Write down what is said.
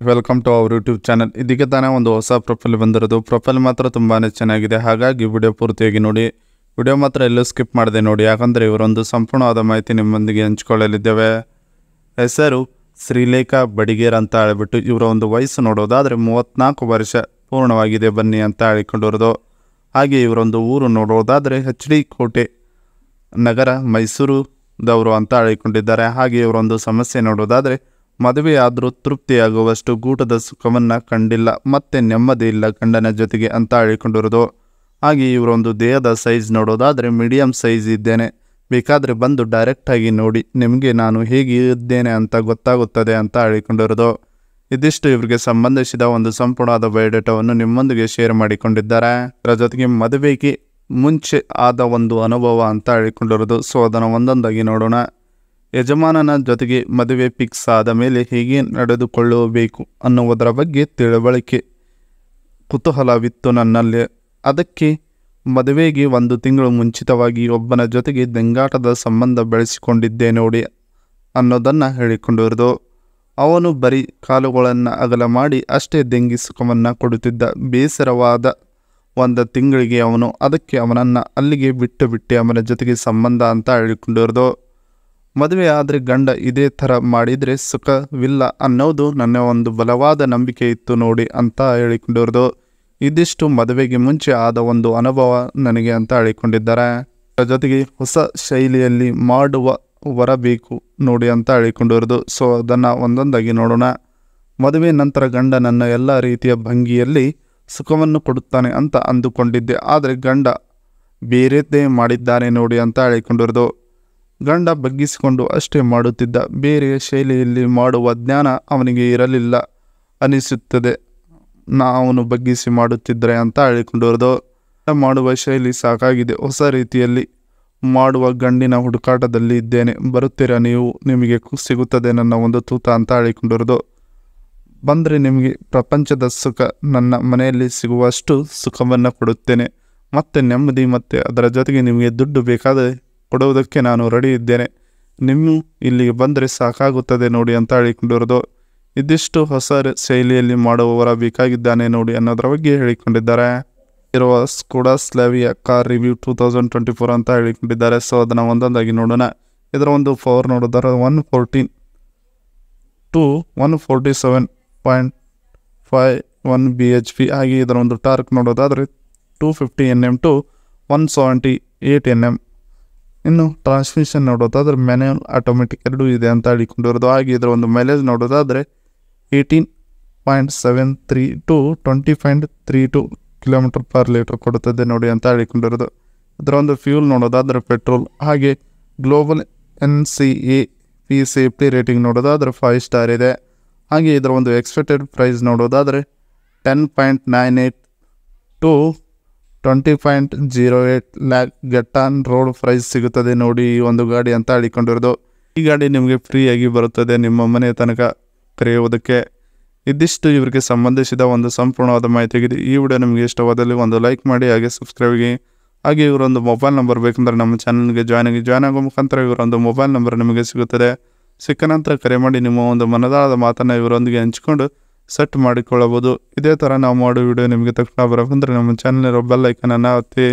Welcome to our YouTube channel. ಇದಕ್ಕೆ ತಾನೇ ಒಂದು ಹೊಸ ಪ್ರೊಫೈಲ್ ಬಂದಿರೋದು. ಪ್ರೊಫೈಲ್ ಮಾತ್ರ ತುಂಬಾ ಚೆನ್ನಾಗಿದೆ, ಹಾಗಾಗಿ ವಿಡಿಯೋ ಪೂರ್ತಿಯಾಗಿ ನೋಡಿ. ವಿಡಿಯೋ ಮಾತ್ರ ಎಲ್ಲೂ ಸ್ಕಿಪ್ ಮಾಡದೆ ನೋಡಿ, ಯಾಕಂದರೆ ಇವರೊಂದು ಸಂಪೂರ್ಣವಾದ ಮಾಹಿತಿ ನಿಮ್ಮೊಂದಿಗೆ ಹಂಚಿಕೊಳ್ಳಲಿದ್ದೇವೆ. ಹೆಸರು ಶ್ರೀಲೇಖಾ ಬಡಿಗೇರ್ ಅಂತ ಹೇಳಿಬಿಟ್ಟು ಇವರ ಒಂದು ವಯಸ್ಸು ನೋಡೋದಾದರೆ 34 ವರ್ಷ ಪೂರ್ಣವಾಗಿದೆ ಬನ್ನಿ ಅಂತ ಹೇಳಿಕೊಂಡಿರೋದು. ಹಾಗೆ ಇವರೊಂದು ಊರು ನೋಡೋದಾದರೆ HD ಕೋಟೆ ನಗರ ಮೈಸೂರುದವರು ಅಂತ ಹೇಳಿಕೊಂಡಿದ್ದಾರೆ. ಹಾಗೆ ಇವರೊಂದು ಸಮಸ್ಯೆ ನೋಡೋದಾದರೆ ಮದುವೆ ಆದರೂ ತೃಪ್ತಿಯಾಗುವಷ್ಟು ಗೂಟದ ಸುಖವನ್ನು ಕಂಡಿಲ್ಲ, ಮತ್ತೆ ನೆಮ್ಮದಿ ಇಲ್ಲ ಗಂಡನ ಜೊತೆಗೆ ಅಂತ ಹೇಳಿಕೊಂಡಿರೋದು. ಹಾಗೆ ಇವರೊಂದು ದೇಹದ ಸೈಜ್ ನೋಡೋದಾದರೆ ಮೀಡಿಯಮ್ ಸೈಜ್ ಇದ್ದೇನೆ, ಬೇಕಾದರೆ ಬಂದು ಡೈರೆಕ್ಟಾಗಿ ನೋಡಿ, ನಿಮಗೆ ನಾನು ಹೇಗೆ ಇದ್ದೇನೆ ಅಂತ ಗೊತ್ತಾಗುತ್ತದೆ ಅಂತ ಹೇಳಿಕೊಂಡಿರೋದು. ಇದಿಷ್ಟು ಇವರಿಗೆ ಸಂಬಂಧಿಸಿದ ಒಂದು ಸಂಪೂರ್ಣವಾದ ಬಯೋಡೇಟಾವನ್ನು ನಿಮ್ಮೊಂದಿಗೆ ಶೇರ್ ಮಾಡಿಕೊಂಡಿದ್ದಾರೆ. ಅದರ ಜೊತೆಗೆ ಮದುವೆಗೆ ಮುಂಚೆ ಆದ ಒಂದು ಅನುಭವ ಅಂತ ಹೇಳಿಕೊಂಡಿರೋದು. ಸೊ ಅದನ್ನು ಒಂದೊಂದಾಗಿ ನೋಡೋಣ. ಯಜಮಾನನ ಜೊತೆಗೆ ಮದುವೆ ಫಿಕ್ಸ್ ಆದ ಮೇಲೆ ಹೇಗೆ ನಡೆದುಕೊಳ್ಳಬೇಕು ಅನ್ನುವುದರ ಬಗ್ಗೆ ತಿಳುವಳಿಕೆ ಕುತೂಹಲವಿತ್ತು ನನ್ನಲ್ಲಿ. ಅದಕ್ಕೆ ಮದುವೆಗೆ 1 ತಿಂಗಳು ಮುಂಚಿತವಾಗಿ ಒಬ್ಬನ ಜೊತೆಗೆ ದಂಗಾಟದ ಸಂಬಂಧ ಬೆಳೆಸಿಕೊಂಡಿದ್ದೆ ನೋಡಿ ಅನ್ನೋದನ್ನು ಹೇಳಿಕೊಂಡಿರೋದು. ಅವನು ಬರೀ ಕಾಲುಗಳನ್ನು ಅಗಲ ಮಾಡಿ ಅಷ್ಟೇ ದಂಗಿ ಸುಖವನ್ನು ಕೊಡುತ್ತಿದ್ದ. ಬೇಸರವಾದ 1 ತಿಂಗಳಿಗೆ ಅದಕ್ಕೆ ಅವನನ್ನು ಅಲ್ಲಿಗೆ ಬಿಟ್ಟು ಅವನ ಜೊತೆಗೆ ಸಂಬಂಧ ಅಂತ ಹೇಳಿಕೊಂಡಿರೋದು. ಮದುವೆ ಆದರೆ ಗಂಡ ಇದೇ ಥರ ಮಾಡಿದರೆ ಸುಖವಿಲ್ಲ ಅನ್ನೋದು ನನ್ನ ಒಂದು ಬಲವಾದ ನಂಬಿಕೆ ಇತ್ತು ನೋಡಿ ಅಂತ ಹೇಳಿಕೊಂಡಿರೋದು. ಇದಿಷ್ಟು ಮದುವೆಗೆ ಮುಂಚೆ ಆದ ಒಂದು ಅನುಭವ ನನಗೆ ಅಂತ ಹೇಳಿಕೊಂಡಿದ್ದಾರೆ. ಅದರ ಜೊತೆಗೆ ಹೊಸ ಶೈಲಿಯಲ್ಲಿ ಮಾಡುವ ಬರಬೇಕು ನೋಡಿ ಅಂತ ಹೇಳಿಕೊಂಡಿರೋದು. ಸೊ ಅದನ್ನು ಒಂದೊಂದಾಗಿ ನೋಡೋಣ. ಮದುವೆ ನಂತರ ಗಂಡ ನನ್ನ ಎಲ್ಲ ರೀತಿಯ ಭಂಗಿಯಲ್ಲಿ ಸುಖವನ್ನು ಕೊಡುತ್ತಾನೆ ಅಂತ ಅಂದುಕೊಂಡಿದ್ದೆ, ಆದರೆ ಗಂಡ ಬೇರೆದ್ದೇ ಮಾಡಿದ್ದಾನೆ ನೋಡಿ ಅಂತ ಹೇಳಿಕೊಂಡಿರೋದು. ಗಂಡ ಬಗ್ಗಿಸಿಕೊಂಡು ಅಷ್ಟೇ ಮಾಡುತ್ತಿದ್ದ, ಬೇರೆ ಶೈಲಿಯಲ್ಲಿ ಮಾಡುವ ಜ್ಞಾನ ಅವನಿಗೆ ಇರಲಿಲ್ಲ ಅನಿಸುತ್ತದೆ ಅವನು ಬಗ್ಗಿಸಿ ಮಾಡುತ್ತಿದ್ದರೆ ಅಂತ ಹೇಳಿಕೊಂಡಿರೋದು. ಮಾಡುವ ಶೈಲಿ ಸಾಕಾಗಿದೆ, ಹೊಸ ರೀತಿಯಲ್ಲಿ ಮಾಡುವ ಗಂಡಿನ ಹುಡುಕಾಟದಲ್ಲಿ ಇದ್ದೇನೆ, ಬರುತ್ತೀರಾ ನೀವು, ನಿಮಗೆ ಸಿಗುತ್ತದೆ ನನ್ನ ಒಂದು ತೂತ ಅಂತ ಹೇಳಿಕೊಂಡಿರೋದು. ಬಂದರೆ ನಿಮಗೆ ಪ್ರಪಂಚದ ಸುಖ ನನ್ನ ಮನೆಯಲ್ಲಿ ಸಿಗುವಷ್ಟು ಸುಖವನ್ನು ಕೊಡುತ್ತೇನೆ, ಮತ್ತೆ ನೆಮ್ಮದಿ, ಮತ್ತು ಅದರ ಜೊತೆಗೆ ನಿಮಗೆ ದುಡ್ಡು ಬೇಕಾದರೆ ಕೊಡುವುದಕ್ಕೆ ನಾನು ರೆಡಿ ಇದ್ದೇನೆ, ನೀವು ಇಲ್ಲಿಗೆ ಬಂದರೆ ಸಾಕಾಗುತ್ತದೆ ನೋಡಿ ಅಂತ ಹೇಳಿಕೊಂಡಿರೋದು. ಇದಿಷ್ಟು ಹೊಸ ಶೈಲಿಯಲ್ಲಿ ಮಾಡುವವರ ಬೇಕಾಗಿದ್ದಾನೆ ನೋಡಿ ಅನ್ನೋದರ ಬಗ್ಗೆ ಹೇಳಿಕೊಂಡಿದ್ದಾರೆ. ಇರುವ ಸ್ಕೋಡಾ ಸ್ಲಾವಿಯಾ ಕಾರ್ ರಿವ್ಯೂ 2024 ಅಂತ ಹೇಳಿಕೊಂಡಿದ್ದಾರೆ. ಸೊ ಅದನ್ನು ಒಂದೊಂದಾಗಿ ನೋಡೋಣ. ಇದರ ಒಂದು ಪವರ್ ನೋಡಿದರೆ 114 to 147.51 BHP. ಹಾಗೆ ಇದರ ಒಂದು ಟಾರ್ಕ್ ನೋಡೋದಾದರೆ 250 Nm to 178 Nm. ಇನ್ನು ಟ್ರಾನ್ಸ್ಮಿಷನ್ ನೋಡೋದಾದರೆ ಮ್ಯಾನ್ಯುಯಲ್ ಆಟೋಮೆಟಿಕ್ ಎರಡೂ ಇದೆ ಅಂತ ಹೇಳಿಕೊಂಡಿರೋದು. ಹಾಗೆ ಇದರ ಒಂದು ಮೈಲೇಜ್ ನೋಡೋದಾದರೆ 18.73 to 20.32 km/L ಕೊಡುತ್ತದೆ ನೋಡಿ ಅಂತ ಹೇಳಿಕೊಂಡಿರೋದು. ಇದರ ಒಂದು ಫ್ಯೂಲ್ ನೋಡೋದಾದರೆ ಪೆಟ್ರೋಲ್. ಹಾಗೆ ಗ್ಲೋಬಲ್ NCAP ಸೇಫ್ಟಿ ರೇಟಿಂಗ್ ನೋಡೋದಾದರೆ 5 ಸ್ಟಾರ್ ಇದೆ. ಹಾಗೆ ಇದರ ಒಂದು ಎಕ್ಸ್ಪೆಕ್ಟೆಡ್ ಪ್ರೈಸ್ ನೋಡೋದಾದರೆ 10.98 to 20.08 lakh get on road price ಸಿಗುತ್ತದೆ ನೋಡಿ ಈ ಒಂದು ಗಾಡಿ ಅಂತ ಹೇಳಿಕೊಂಡಿರೋದು. ಈ ಗಾಡಿ ನಿಮಗೆ ಫ್ರೀಯಾಗಿ ಬರುತ್ತದೆ ನಿಮ್ಮ ಮನೆ ತನಕ ಕರೆಯುವುದಕ್ಕೆ. ಇದಿಷ್ಟು ಇವರಿಗೆ ಸಂಬಂಧಿಸಿದ ಒಂದು ಸಂಪೂರ್ಣವಾದ ಮಾಹಿತಿಯಾಗಿದೆ. ಈ ವಿಡಿಯೋ ನಿಮಗೆ ಇಷ್ಟವಾದಲ್ಲಿ ಒಂದು ಲೈಕ್ ಮಾಡಿ, ಹಾಗೆ ಸಬ್ಸ್ಕ್ರೈಬ್ಗೆ. ಹಾಗೆ ಇವರೊಂದು ಮೊಬೈಲ್ ನಂಬರ್ ಬೇಕಂದರೆ ನಮ್ಮ ಚಾನಲ್ಗೆ ಜಾಯ್ನ್ ಆಗೋ ಮುಖಾಂತರ ಇವರೊಂದು ಮೊಬೈಲ್ ನಂಬರ್ ನಿಮಗೆ ಸಿಗುತ್ತದೆ. ಸಿಕ್ಕ ನಂತರ ಕರೆ ಮಾಡಿ ನಿಮ್ಮ ಒಂದು ಮನದಾಳದ ಮಾತನ್ನು ಇವರೊಂದಿಗೆ ಹಂಚಿಕೊಂಡು ಸೆಟ್ ಮಾಡಿಕೊಳ್ಳಬಹುದು. ಇದೇ ಥರ ನಾವು ಮಾಡೋ ವಿಡಿಯೋ ನಿಮಗೆ ತಕ್ಷಣ ಬರಬೇಕಂದ್ರೆ ನಮ್ಮ ಚಾನಲ್ ಇರೋ ಬೆಲ್ ಐಕನನ್ನು ಒತ್ತಿ.